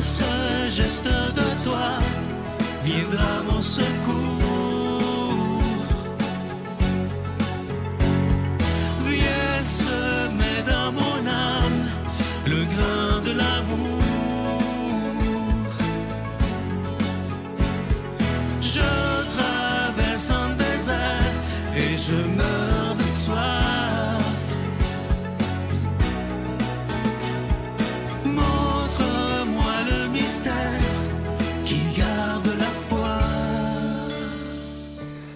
ce geste de toi viendra mon secours. Viens semer dans mon âme le grain de l'amour. Je traverse un désert et je meurs de soif. Montre-moi le mystère qui garde la foi.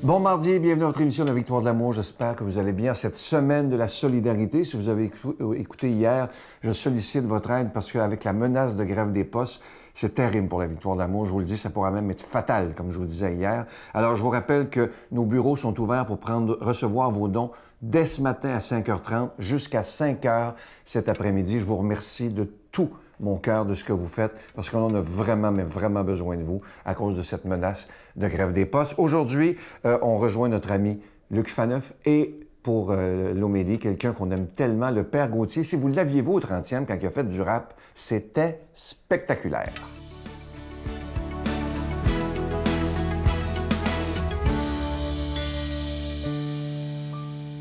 Bon mardi, bienvenue à votre émission de La Victoire de l'amour. J'espère que vous allez bien cette semaine de la solidarité. Si vous avez écouté hier, je sollicite votre aide parce qu'avec la menace de grève des postes, c'est terrible pour La Victoire de l'amour. Je vous le dis, ça pourrait même être fatal, comme je vous disais hier. Alors, je vous rappelle que nos bureaux sont ouverts pour recevoir vos dons dès ce matin à 5h30 jusqu'à 5h cet après-midi. Je vous remercie de tout mon cœur de ce que vous faites, parce qu'on en a vraiment, mais vraiment besoin de vous à cause de cette menace de grève des postes. Aujourd'hui, on rejoint notre ami Luc Faneuf et pour l'Homélie, quelqu'un qu'on aime tellement, le Père Gauthier. Si vous l'aviez vu au 30e, quand il a fait du rap, c'était spectaculaire.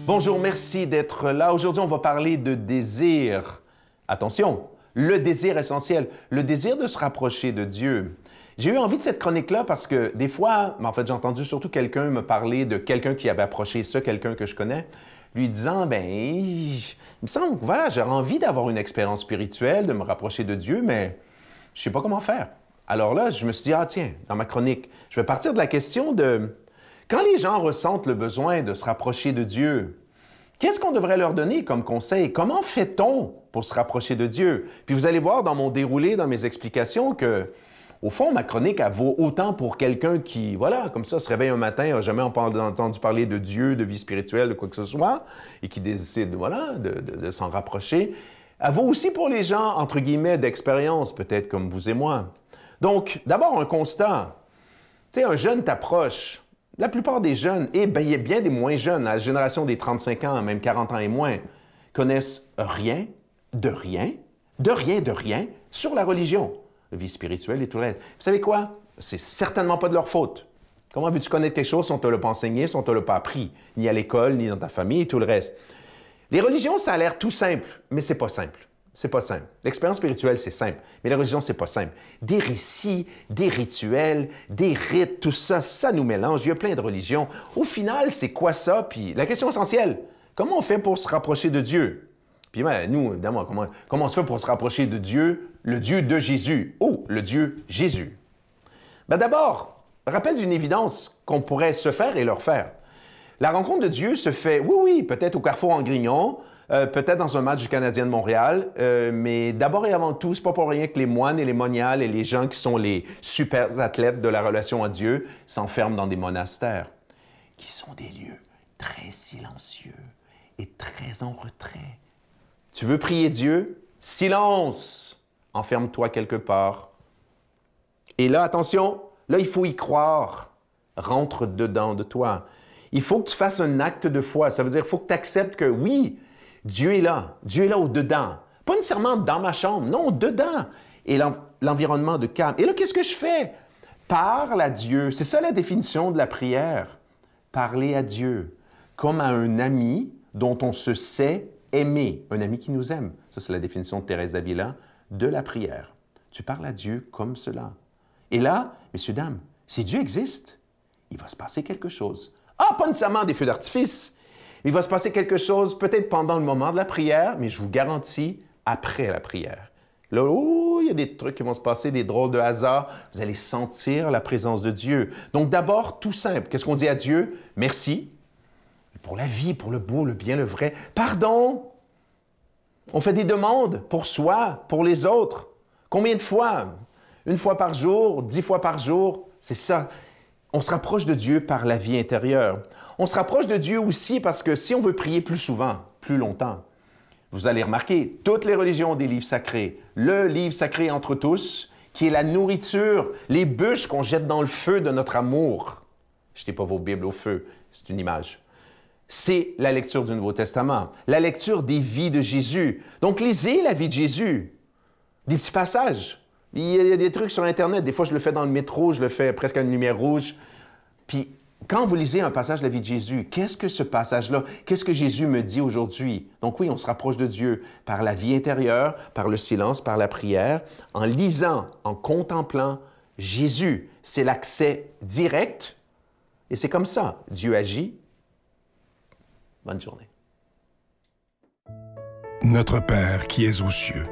Bonjour, merci d'être là. Aujourd'hui, on va parler de désir. Attention, le désir essentiel, le désir de se rapprocher de Dieu. J'ai eu envie de cette chronique-là parce que des fois, en fait, j'ai entendu surtout quelqu'un me parler de quelqu'un qui avait approché quelqu'un que je connais, lui disant, il me semble que voilà, j'ai envie d'avoir une expérience spirituelle, de me rapprocher de Dieu, mais je ne sais pas comment faire. Alors là, je me suis dit, tiens, dans ma chronique, je vais partir de la question de quand les gens ressentent le besoin de se rapprocher de Dieu, qu'est-ce qu'on devrait leur donner comme conseil? Comment fait-on pour se rapprocher de Dieu? Puis vous allez voir dans mon déroulé, dans mes explications, que au fond, ma chronique, elle vaut autant pour quelqu'un qui, voilà, comme ça, se réveille un matin, n'a jamais entendu parler de Dieu, de vie spirituelle, de quoi que ce soit, et qui décide, voilà, de s'en rapprocher. Elle vaut aussi pour les gens, entre guillemets, d'expérience, peut-être comme vous et moi. Donc, d'abord, un constat. Tu sais, un jeune t'approche. La plupart des jeunes, et il y a bien des moins jeunes, la génération des 35 ans, même 40 ans et moins, connaissent rien sur la religion, la vie spirituelle et tout le reste. Vous savez quoi? C'est certainement pas de leur faute. Comment veux-tu connaître quelque chose si on ne te l'a pas enseigné, si on ne te l'a pas appris, ni à l'école, ni dans ta famille et tout le reste? Les religions, ça a l'air tout simple, mais c'est pas simple. C'est pas simple. L'expérience spirituelle, c'est simple, mais la religion, c'est pas simple. Des récits, des rituels, des rites, tout ça, ça nous mélange. Il y a plein de religions. Au final, c'est quoi ça? Puis la question essentielle, comment on fait pour se rapprocher de Dieu? Puis nous, évidemment, comment on se fait pour se rapprocher de Dieu, le Dieu de Jésus? Oh, le Dieu Jésus. D'abord, rappel d'une évidence qu'on pourrait se faire et leur faire. La rencontre de Dieu se fait, oui, peut-être au Carrefour en Grignon, peut-être dans un match du Canadien de Montréal, mais d'abord et avant tout, c'est pas pour rien que les moines et les moniales et les gens qui sont les super athlètes de la relation à Dieu s'enferment dans des monastères, qui sont des lieux très silencieux et très en retrait. Tu veux prier Dieu? Silence! Enferme-toi quelque part. Et là, attention, là, il faut y croire. Rentre dedans de toi. Il faut que tu fasses un acte de foi. Ça veut dire qu'il faut que tu acceptes que oui, Dieu est là. Dieu est là au-dedans. Pas nécessairement dans ma chambre, non, dedans. Et l'environnement de calme. Et là, qu'est-ce que je fais? Parle à Dieu. C'est ça la définition de la prière. Parler à Dieu. Comme à un ami dont on se sait aimer. Un ami qui nous aime. Ça, c'est la définition de Thérèse d'Avila de la prière. Tu parles à Dieu comme cela. Et là, messieurs, dames, si Dieu existe, il va se passer quelque chose. Pas nécessairement des feux d'artifice. Il va se passer quelque chose peut-être pendant le moment de la prière, mais je vous garantis, après la prière. Là, il y a des trucs qui vont se passer, des drôles de hasard. Vous allez sentir la présence de Dieu. Donc d'abord, tout simple. Qu'est-ce qu'on dit à Dieu? Merci. Pour la vie, pour le beau, le bien, le vrai. Pardon. On fait des demandes pour soi, pour les autres. Combien de fois? 1 fois par jour, 10 fois par jour. C'est ça. On se rapproche de Dieu par la vie intérieure. On se rapproche de Dieu aussi parce que si on veut prier plus souvent, plus longtemps, vous allez remarquer, toutes les religions ont des livres sacrés. Le livre sacré entre tous, qui est la nourriture, les bûches qu'on jette dans le feu de notre amour. Jetez pas vos Bibles au feu, c'est une image. C'est la lecture du Nouveau Testament, la lecture des vies de Jésus. Donc, lisez la vie de Jésus. Des petits passages. Il y a des trucs sur Internet. Des fois, je le fais dans le métro, je le fais presque à une lumière rouge. Puis, quand vous lisez un passage de la vie de Jésus, qu'est-ce que ce passage-là, qu'est-ce que Jésus me dit aujourd'hui? Donc oui, on se rapproche de Dieu par la vie intérieure, par le silence, par la prière, en lisant, en contemplant Jésus. C'est l'accès direct et c'est comme ça. Dieu agit. Bonne journée. Notre Père qui es aux cieux,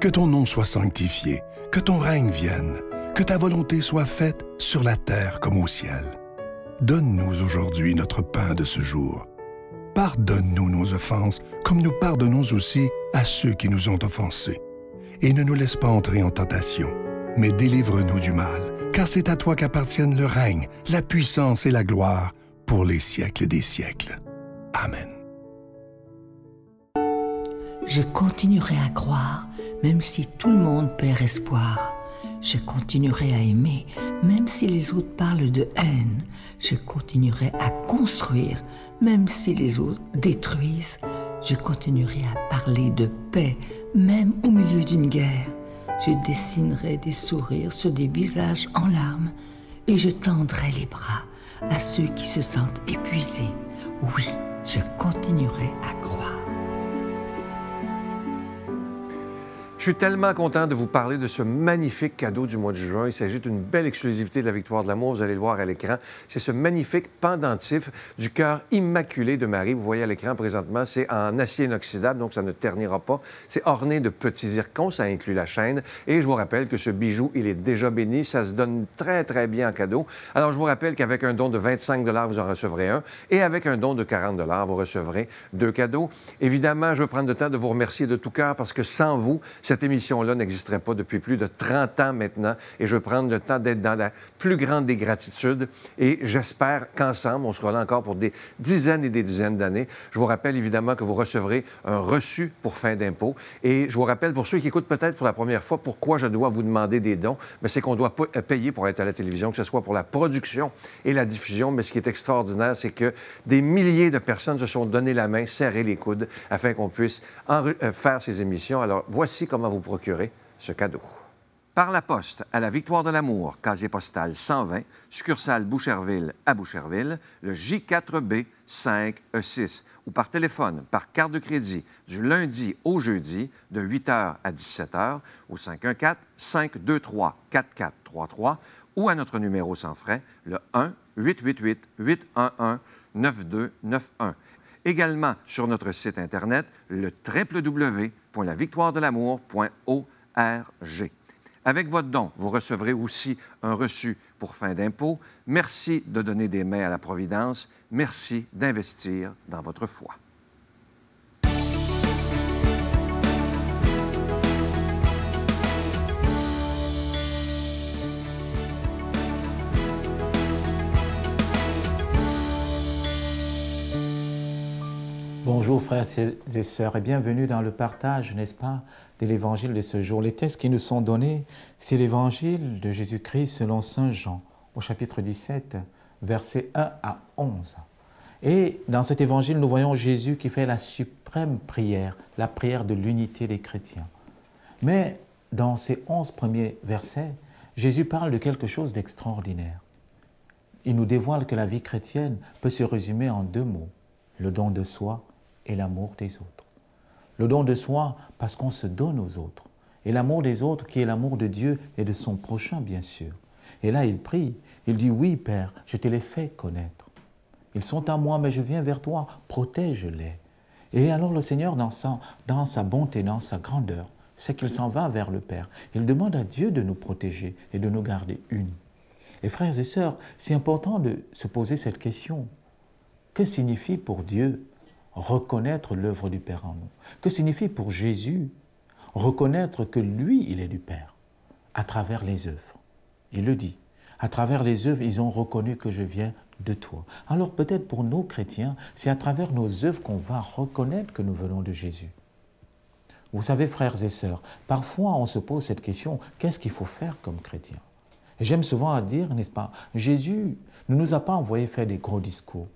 que ton nom soit sanctifié, que ton règne vienne, que ta volonté soit faite sur la terre comme au ciel. Donne-nous aujourd'hui notre pain de ce jour. Pardonne-nous nos offenses, comme nous pardonnons aussi à ceux qui nous ont offensés. Et ne nous laisse pas entrer en tentation, mais délivre-nous du mal, car c'est à toi qu'appartiennent le règne, la puissance et la gloire pour les siècles des siècles. Amen. Je continuerai à croire, même si tout le monde perd espoir. Je continuerai à aimer, même si les autres parlent de haine. Je continuerai à construire, même si les autres détruisent. Je continuerai à parler de paix, même au milieu d'une guerre. Je dessinerai des sourires sur des visages en larmes et je tendrai les bras à ceux qui se sentent épuisés. Oui, je continuerai à croire. Je suis tellement content de vous parler de ce magnifique cadeau du mois de juin. Il s'agit d'une belle exclusivité de la Victoire de l'amour. Vous allez le voir à l'écran. C'est ce magnifique pendentif du cœur immaculé de Marie. Vous voyez à l'écran présentement, c'est en acier inoxydable, donc ça ne ternira pas. C'est orné de petits zircons, ça inclut la chaîne. Et je vous rappelle que ce bijou, il est déjà béni. Ça se donne très, très bien en cadeau. Alors, je vous rappelle qu'avec un don de 25 $, vous en recevrez un. Et avec un don de 40 $, vous recevrez 2 cadeaux. Évidemment, je veux prendre le temps de vous remercier de tout cœur parce que sans vous, cette émission-là n'existerait pas depuis plus de 30 ans maintenant et je veux prendre le temps d'être dans la plus grande des gratitudes et j'espère qu'ensemble, on sera là encore pour des dizaines et des dizaines d'années. Je vous rappelle évidemment que vous recevrez un reçu pour fin d'impôt et je vous rappelle pour ceux qui écoutent peut-être pour la première fois pourquoi je dois vous demander des dons, mais c'est qu'on doit payer pour être à la télévision, que ce soit pour la production et la diffusion, mais ce qui est extraordinaire, c'est que des milliers de personnes se sont donné la main, serré les coudes afin qu'on puisse faire ces émissions. Alors, voici comment vous procurer ce cadeau. Par la poste à la Victoire de l'amour, casier postal 120, succursale Boucherville à Boucherville, le J4B 5E6, ou par téléphone, par carte de crédit, du lundi au jeudi, de 8h à 17h, au 514-523-4433, ou à notre numéro sans frais, le 1-888-811-9291. Également sur notre site Internet, le www.lavictoiredelamour.org. Avec votre don, vous recevrez aussi un reçu pour fin d'impôt. Merci de donner des mains à la Providence. Merci d'investir dans votre foi. Bonjour frères et sœurs et bienvenue dans le partage, n'est-ce pas, de l'évangile de ce jour. Les textes qui nous sont donnés, c'est l'évangile de Jésus-Christ selon saint Jean, au chapitre 17, versets 1 à 11. Et dans cet évangile, nous voyons Jésus qui fait la suprême prière, la prière de l'unité des chrétiens. Mais dans ces 11 premiers versets, Jésus parle de quelque chose d'extraordinaire. Il nous dévoile que la vie chrétienne peut se résumer en 2 mots, le don de soi et l'amour des autres. Le don de soi parce qu'on se donne aux autres. Et l'amour des autres qui est l'amour de Dieu et de son prochain, bien sûr. Et là, il prie. Il dit, oui, Père, je te les fais connaître. Ils sont à moi, mais je viens vers toi. Protège-les. Et alors le Seigneur, dans sa bonté, dans sa grandeur, c'est qu'il s'en va vers le Père. Il demande à Dieu de nous protéger et de nous garder unis. Et frères et sœurs, c'est important de se poser cette question. Que signifie pour Dieu reconnaître l'œuvre du Père en nous? Que signifie pour Jésus reconnaître que lui, il est du Père à travers les œuvres? Il le dit. À travers les œuvres, ils ont reconnu que je viens de toi. Alors peut-être pour nos chrétiens, c'est à travers nos œuvres qu'on va reconnaître que nous venons de Jésus. Vous savez, frères et sœurs, parfois on se pose cette question, qu'est-ce qu'il faut faire comme chrétien? Et j'aime souvent dire, n'est-ce pas, Jésus ne nous a pas envoyé faire des gros discours.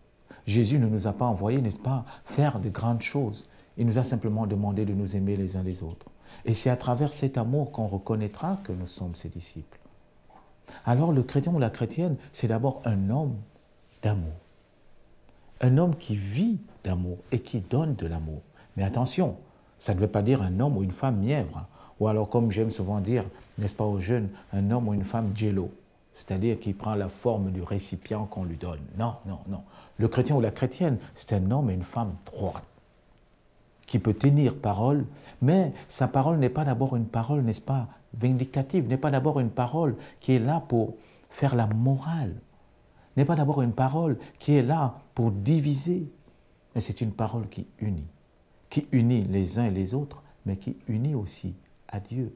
Jésus ne nous a pas envoyé, n'est-ce pas, faire de grandes choses. Il nous a simplement demandé de nous aimer les uns les autres. Et c'est à travers cet amour qu'on reconnaîtra que nous sommes ses disciples. Alors le chrétien ou la chrétienne, c'est d'abord un homme d'amour. Un homme qui vit d'amour et qui donne de l'amour. Mais attention, ça ne veut pas dire un homme ou une femme mièvre. Hein. Ou alors, comme j'aime souvent dire, n'est-ce pas aux jeunes, un homme ou une femme jello. C'est-à-dire qui prend la forme du récipient qu'on lui donne. Non, non, non. Le chrétien ou la chrétienne, c'est un homme et une femme droits, qui peut tenir parole, mais sa parole n'est pas d'abord une parole, n'est-ce pas, vindicative, n'est pas d'abord une parole qui est là pour faire la morale, n'est pas d'abord une parole qui est là pour diviser, mais c'est une parole qui unit les uns et les autres, mais qui unit aussi à Dieu.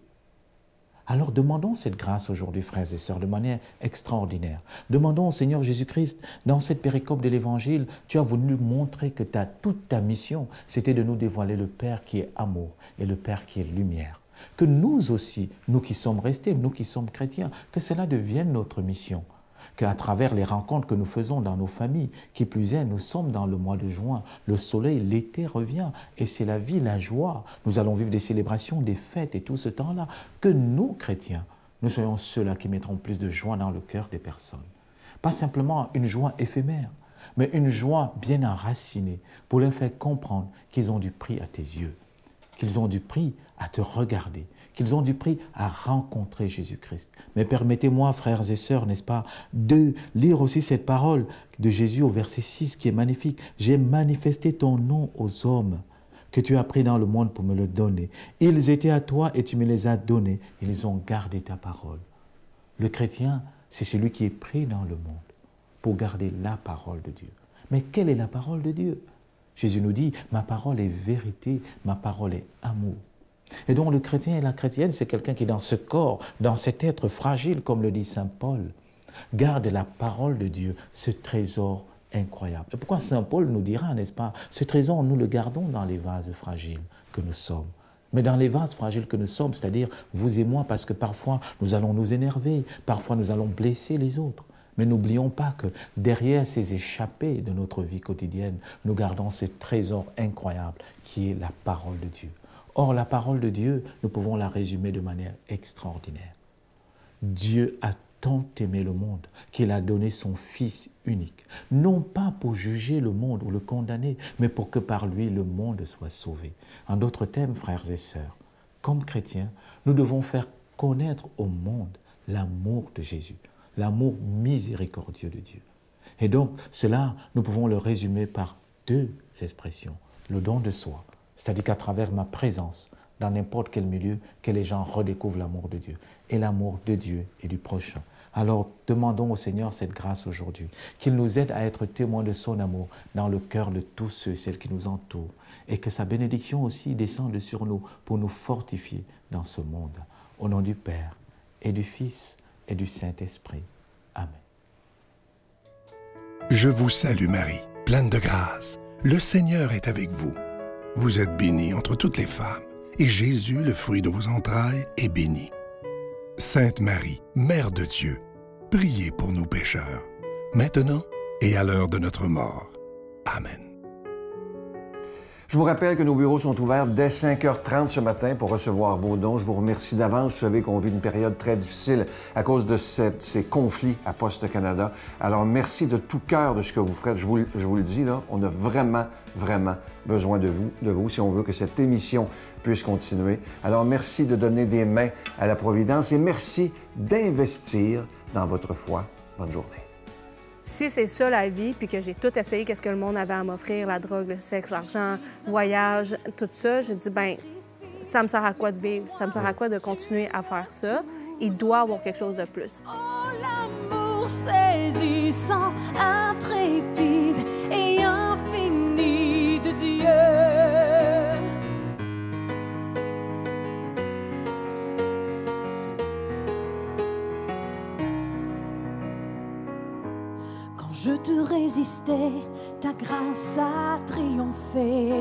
Alors demandons cette grâce aujourd'hui, frères et sœurs, de manière extraordinaire. Demandons au Seigneur Jésus-Christ, dans cette péricope de l'Évangile, tu as voulu montrer que toute ta mission, c'était de nous dévoiler le Père qui est amour et le Père qui est lumière. Que nous aussi, nous qui sommes restés, nous qui sommes chrétiens, que cela devienne notre mission. Qu'à travers les rencontres que nous faisons dans nos familles, qui plus est, nous sommes dans le mois de juin, le soleil, l'été revient, et c'est la vie, la joie. Nous allons vivre des célébrations, des fêtes et tout ce temps-là. Que nous, chrétiens, nous soyons ceux-là qui mettront plus de joie dans le cœur des personnes. Pas simplement une joie éphémère, mais une joie bien enracinée pour leur faire comprendre qu'ils ont du prix à tes yeux, qu'ils ont du prix à te regarder, qu'ils ont du prix à rencontrer Jésus-Christ. Mais permettez-moi, frères et sœurs, n'est-ce pas, de lire aussi cette parole de Jésus au verset 6 qui est magnifique. « J'ai manifesté ton nom aux hommes que tu as pris dans le monde pour me le donner. Ils étaient à toi et tu me les as donnés. Ils ont gardé ta parole. » Le chrétien, c'est celui qui est pris dans le monde pour garder la parole de Dieu. Mais quelle est la parole de Dieu? Jésus nous dit, ma parole est vérité, ma parole est amour. Et donc le chrétien et la chrétienne, c'est quelqu'un qui dans ce corps, dans cet être fragile, comme le dit saint Paul, garde la parole de Dieu, ce trésor incroyable. Et pourquoi saint Paul nous dira, n'est-ce pas, ce trésor, nous le gardons dans les vases fragiles que nous sommes. Mais dans les vases fragiles que nous sommes, c'est-à-dire vous et moi, parce que parfois nous allons nous énerver, parfois nous allons blesser les autres. Mais n'oublions pas que derrière ces échappées de notre vie quotidienne, nous gardons ce trésor incroyable qui est la parole de Dieu. Or, la parole de Dieu, nous pouvons la résumer de manière extraordinaire. Dieu a tant aimé le monde qu'il a donné son Fils unique, non pas pour juger le monde ou le condamner, mais pour que par lui le monde soit sauvé. En d'autres termes, frères et sœurs, comme chrétiens, nous devons faire connaître au monde l'amour de Jésus, l'amour miséricordieux de Dieu. Et donc, cela, nous pouvons le résumer par deux expressions. Le don de soi, c'est-à-dire qu'à travers ma présence, dans n'importe quel milieu, que les gens redécouvrent l'amour de Dieu et l'amour de Dieu et du prochain. Alors, demandons au Seigneur cette grâce aujourd'hui, qu'il nous aide à être témoins de son amour dans le cœur de tous ceux et celles qui nous entourent, et que sa bénédiction aussi descende sur nous pour nous fortifier dans ce monde. Au nom du Père et du Fils et du Saint-Esprit. Amen. Je vous salue Marie, pleine de grâce. Le Seigneur est avec vous. Vous êtes bénie entre toutes les femmes, et Jésus, le fruit de vos entrailles, est béni. Sainte Marie, Mère de Dieu, priez pour nous pécheurs, maintenant et à l'heure de notre mort. Amen. Je vous rappelle que nos bureaux sont ouverts dès 5h30 ce matin pour recevoir vos dons. Je vous remercie d'avance. Vous savez qu'on vit une période très difficile à cause de ces conflits à Poste Canada. Alors, merci de tout cœur de ce que vous faites. Je vous le dis, là, on a vraiment, vraiment besoin de vous, si on veut que cette émission puisse continuer. Alors, merci de donner des mains à la Providence et merci d'investir dans votre foi. Bonne journée. Si c'est ça la vie, puis que j'ai tout essayé, qu'est-ce que le monde avait à m'offrir, la drogue, le sexe, l'argent, voyage, tout ça, je dis, ben, ça me sert à quoi de vivre? Ça me sert à quoi de continuer à faire ça? Il doit y avoir quelque chose de plus. Oh, l'amour saisissant, intrépide et infini de Dieu. Je te résistais, ta grâce a triomphé.